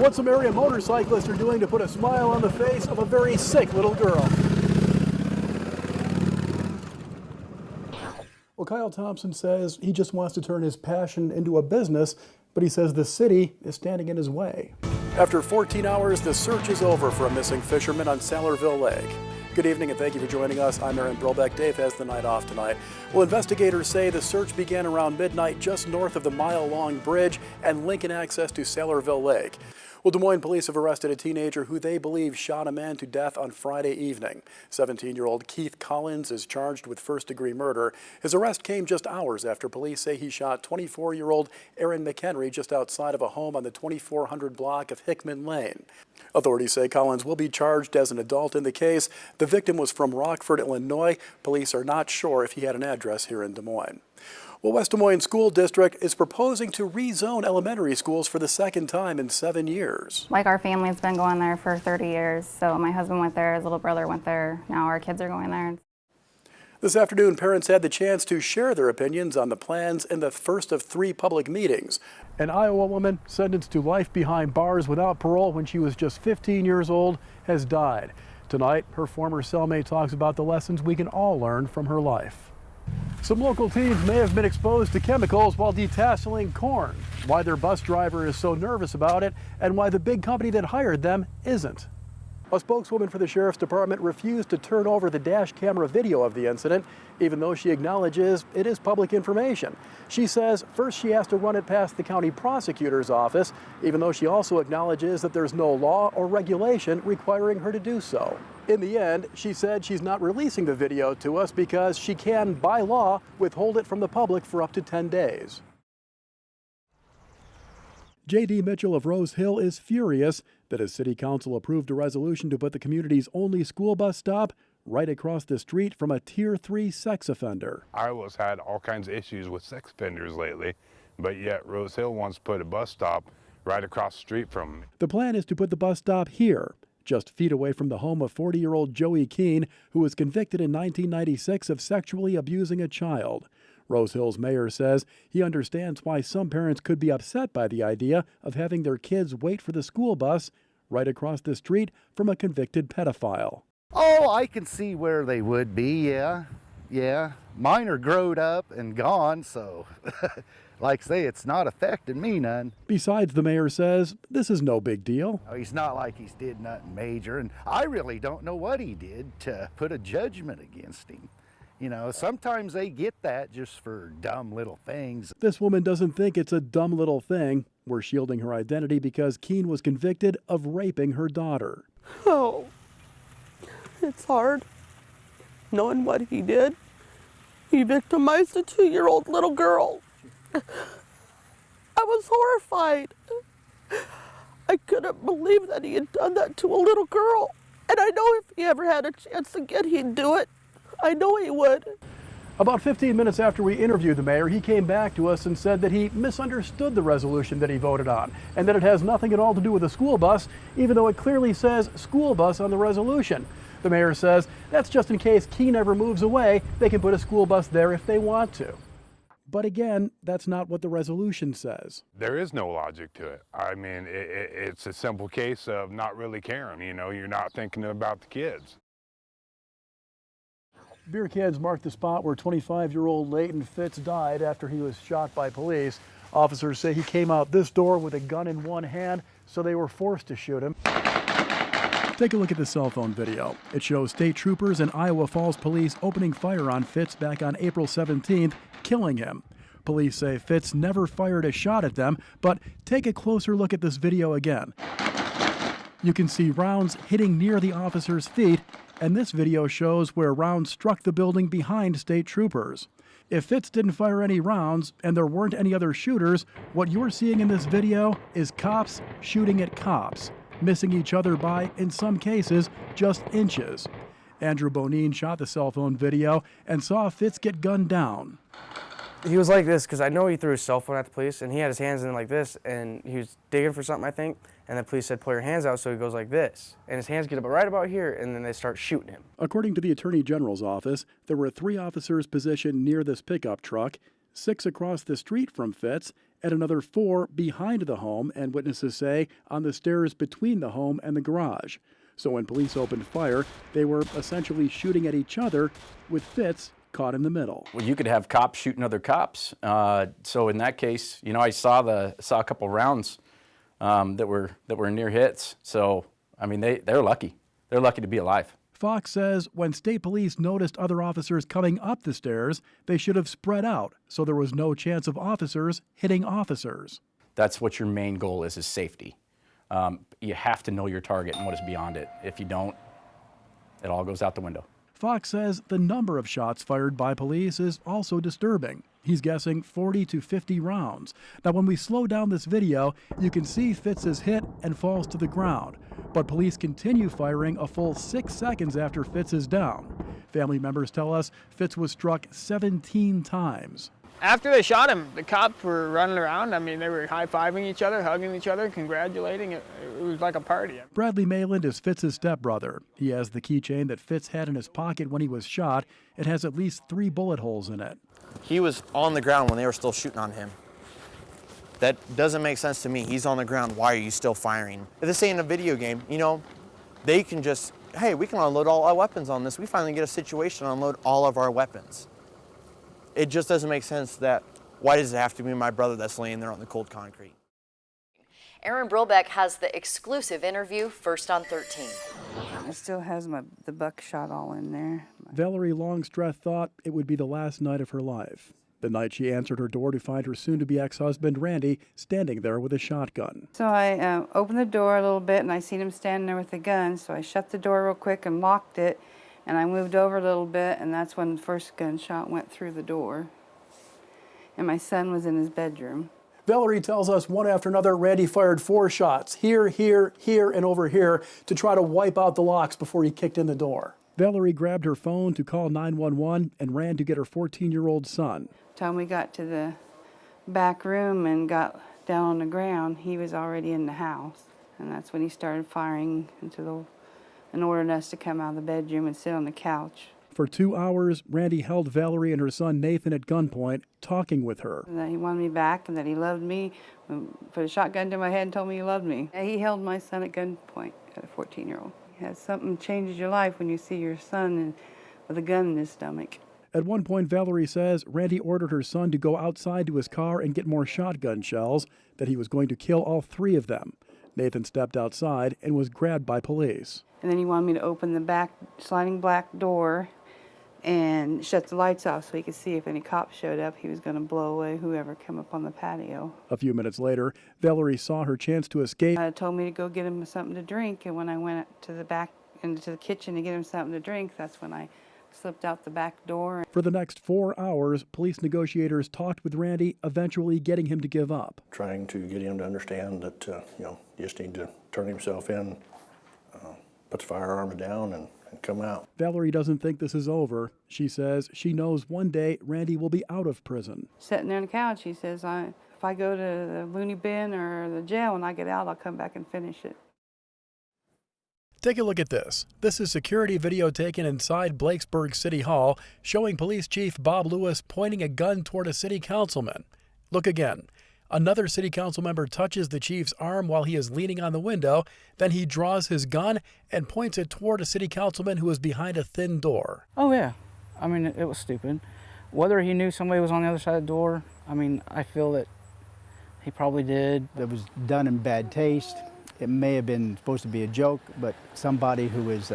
what some area motorcyclists are doing to put a smile on the face of a very sick little girl. Well, Kyle Thompson says he just wants to turn his passion into a business, but he says the city is standing in his way. After 14 hours, the search is over for a missing fisherman on Saylorville Lake. Good evening and thank you for joining us. I'm Aaron Brilbeck. Dave has the night off tonight. Well, investigators say the search began around midnight just north of the mile-long bridge and Lincoln access to Saylorville Lake. Well, Des Moines police have arrested a teenager who they believe shot a man to death on Friday evening. 17-year-old Keith Collins is charged with first-degree murder. His arrest came just hours after police say he shot 24-year-old Aaron McHenry just outside of a home on the 2400 block of Hickman Lane. Authorities say Collins will be charged as an adult in the case. The victim was from Rockford, Illinois. Police are not sure if he had an address here in Des Moines. Well, West Des Moines School District is proposing to rezone elementary schools for the second time in 7 years. Like our family's been going there for 30 years. So my husband went there, his little brother went there. Now our kids are going there. This afternoon, parents had the chance to share their opinions on the plans in the first of 3 public meetings. An Iowa woman sentenced to life behind bars without parole when she was just 15 years old has died. Tonight, her former cellmate talks about the lessons we can all learn from her life. Some local teens may have been exposed to chemicals while detasseling corn. Why their bus driver is so nervous about it and why the big company that hired them isn't. A spokeswoman for the Sheriff's Department refused to turn over the dash camera video of the incident, even though she acknowledges it is public information. She says first she has to run it past the county prosecutor's office, even though she also acknowledges that there's no law or regulation requiring her to do so. In the end, she said she's not releasing the video to us because she can, by law, withhold it from the public for up to 10 days. J.D. Mitchell of Rose Hill is furious that his city council approved a resolution to put the community's only school bus stop right across the street from a Tier 3 sex offender. Iowa's had all kinds of issues with sex offenders lately, but yet Rose Hill wants to put a bus stop right across the street from them. The plan is to put the bus stop here, just feet away from the home of 40-year-old Joey Keene, who was convicted in 1996 of sexually abusing a child. Rose Hill's mayor says he understands why some parents could be upset by the idea of having their kids wait for the school bus right across the street from a convicted pedophile. Oh, I can see where they would be, yeah. Mine are growed up and gone, so like say, it's not affecting me none. Besides, the mayor says this is no big deal. Oh, he's not like he's did nothing major, and I really don't know what he did to put a judgment against him. You know, sometimes they get that just for dumb little things. This woman doesn't think it's a dumb little thing. We're shielding her identity because Keene was convicted of raping her daughter. Oh, it's hard knowing what he did. He victimized a 2-year-old little girl. I was horrified. I couldn't believe that he had done that to a little girl. And I know if he ever had a chance again, he'd do it. I know he would. About 15 minutes after we interviewed the mayor, he came back to us and said that he misunderstood the resolution that he voted on and that it has nothing at all to do with a school bus, even though it clearly says school bus on the resolution. The mayor says that's just in case Keene ever moves away, they can put a school bus there if they want to. But again, that's not what the resolution says. There is no logic to it. I mean, it's a simple case of not really caring. You know, you're not thinking about the kids. Beer cans marked the spot where 25-year-old Leighton Fitz died after he was shot by police. Officers say he came out this door with a gun in one hand, so they were forced to shoot him. Take a look at the cell phone video. It shows state troopers and Iowa Falls police opening fire on Fitz back on April 17th, killing him. Police say Fitz never fired a shot at them, but take a closer look at this video again. You can see rounds hitting near the officer's feet, and this video shows where rounds struck the building behind state troopers. If Fitz didn't fire any rounds and there weren't any other shooters, what you're seeing in this video is cops shooting at cops, missing each other by, in some cases, just inches. Andrew Bonine shot the cell phone video and saw Fitz get gunned down. He was like this because I know he threw his cell phone at the police and he had his hands in like this and he was digging for something, I think, and the police said, pull your hands out, so he goes like this. And his hands get up right about here and then they start shooting him. According to the Attorney General's office, there were 3 officers positioned near this pickup truck, 6 across the street from Fitz, and another 4 behind the home, and witnesses say on the stairs between the home and the garage. So when police opened fire, they were essentially shooting at each other, with Fitz caught in the middle. Well, you could have cops shooting other cops. So in that case, you know, I saw a couple rounds that were near hits. So I mean, they're lucky. They're lucky to be alive. Fox says when state police noticed other officers coming up the stairs, they should have spread out so there was no chance of officers hitting officers. That's what your main goal is safety. You have to know your target and what is beyond it. If you don't, it all goes out the window. Fox says the number of shots fired by police is also disturbing. He's guessing 40 to 50 rounds. Now, when we slow down this video, you can see Fitz is hit and falls to the ground. But police continue firing a full 6 seconds after Fitz is down. Family members tell us Fitz was struck 17 times. After they shot him, the cops were running around. I mean, they were high-fiving each other, hugging each other, congratulating. It was like a party. Bradley Mayland is Fitz's stepbrother. He has the keychain that Fitz had in his pocket when he was shot. It has at least 3 bullet holes in it. He was on the ground when they were still shooting on him. That doesn't make sense to me. He's on the ground. Why are you still firing? If this ain't a video game, you know, they can just, hey, we can unload all our weapons on this. We finally get a situation to unload all of our weapons. It just doesn't make sense that, why does it have to be my brother that's laying there on the cold concrete? Aaron Brilbeck has the exclusive interview first on 13. It still has the buckshot all in there. Valerie Longstreth thought it would be the last night of her life. The night she answered her door to find her soon-to-be ex-husband, Randy, standing there with a shotgun. So I opened the door a little bit, and I seen him standing there with a gun, so I shut the door real quick and locked it, and I moved over a little bit, and that's when the first gunshot went through the door. And my son was in his bedroom. Valerie tells us one after another, Randy fired 4 shots, here, here, here, and over here, to try to wipe out the locks before he kicked in the door. Valerie grabbed her phone to call 911 and ran to get her 14-year-old son. Time we got to the back room and got down on the ground, he was already in the house. And that's when he started firing and ordered us to come out of the bedroom and sit on the couch. For 2 hours, Randy held Valerie and her son Nathan at gunpoint, talking with her. And that he wanted me back and that he loved me, put a shotgun to my head and told me he loved me. He held my son at gunpoint, at a 14-year-old. Something changes your life when you see your son with a gun in his stomach. At one point, Valerie says Randy ordered her son to go outside to his car and get more shotgun shells, that he was going to kill all 3 of them. Nathan stepped outside and was grabbed by police. And then he wanted me to open the back sliding black door and shut the lights off so he could see if any cops showed up, he was going to blow away whoever came up on the patio. A few minutes later, Valerie saw her chance to escape. Told me to go get him something to drink, and when I went to the back into the kitchen to get him something to drink, that's when I slipped out the back door. For the next 4 hours, police negotiators talked with Randy, eventually getting him to give up. Trying to get him to understand that, you just need to turn himself in, put the firearms down, and come out. Valerie doesn't think this is over. She says she knows one day Randy will be out of prison. Sitting there on the couch, he says, if I go to the loony bin or the jail when I get out, I'll come back and finish it. Take a look at this. This is security video taken inside Blakesburg City Hall, showing Police Chief Bob Lewis pointing a gun toward a city councilman. Look again. Another city council member touches the chief's arm while he is leaning on the window. Then he draws his gun and points it toward a city councilman who is behind a thin door. Oh, yeah. I mean, it was stupid. Whether he knew somebody was on the other side of the door, I mean, I feel that he probably did. It was done in bad taste. It may have been supposed to be a joke, but somebody who is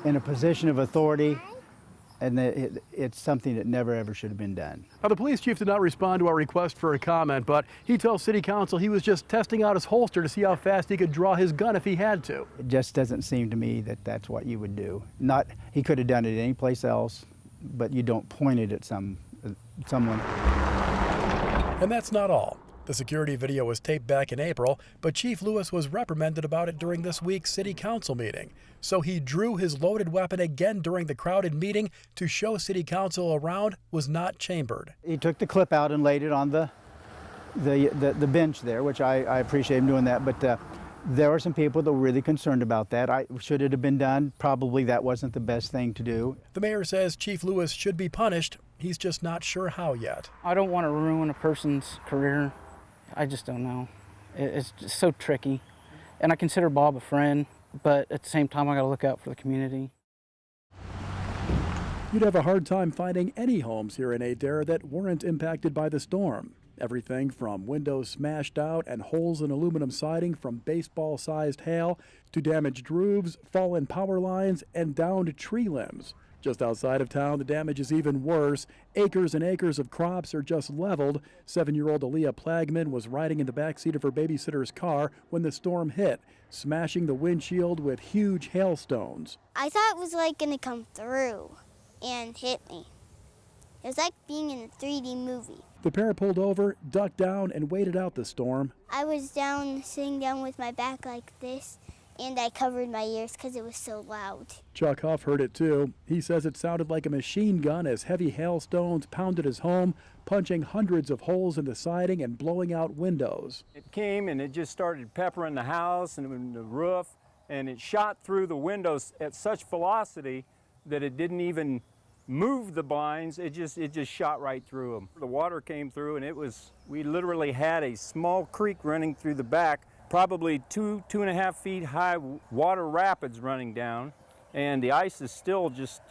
in a position of authority, and it's something that never ever should have been done. Now, the police chief did not respond to our request for a comment, but he tells city council he was just testing out his holster to see how fast he could draw his gun if he had to. It just doesn't seem to me that that's what you would do. He could have done it anyplace else, but you don't point it at someone. And that's not all. The security video was taped back in April, but Chief Lewis was reprimanded about it during this week's city council meeting. So he drew his loaded weapon again during the crowded meeting to show city council a round was not chambered. He took the clip out and laid it on the bench there, which I appreciate him doing that, but There were some people that were really concerned about that. Should it have been done? Probably that wasn't the best thing to do. The mayor says Chief Lewis should be punished. He's just not sure how yet. I don't want to ruin a person's career. I just don't know. It's just so tricky. And I consider Bob a friend, but at the same time, I got to look out for the community. You'd have a hard time finding any homes here in Adair that weren't impacted by the storm. Everything from windows smashed out and holes in aluminum siding from baseball-sized hail to damaged roofs, fallen power lines, and downed tree limbs. Just outside of town, the damage is even worse. Acres and acres of crops are just leveled. 7-year-old Aaliyah Plagman was riding in the backseat of her babysitter's car when the storm hit, smashing the windshield with huge hailstones. I thought it was like gonna come through and hit me. It was like being in a 3D movie. The pair pulled over, ducked down, and waited out the storm. I was sitting down with my back like this, and I covered my ears because it was so loud. Chuck Huff heard it too. He says it sounded like a machine gun as heavy hailstones pounded his home, punching hundreds of holes in the siding and blowing out windows. It came and it just started peppering the house and the roof, and it shot through the windows at such velocity that it didn't even move the blinds. It just shot right through them. The water came through, and we literally had a small creek running through the back, probably 2.5 feet high water rapids running down, and the ice is still just,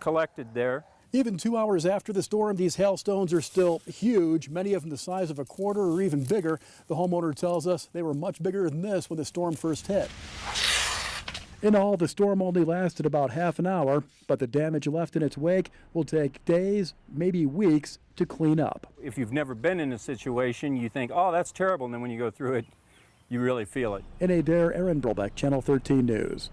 collected there. Even 2 hours after the storm, these hailstones are still huge, many of them the size of a quarter or even bigger. The homeowner tells us they were much bigger than this when the storm first hit. In all, the storm only lasted about half an hour, but the damage left in its wake will take days, maybe weeks, to clean up. If you've never been in a situation, you think, oh, that's terrible, and then when you go through it, you really feel it. In Adair, Aaron Brilbeck, Channel 13 News.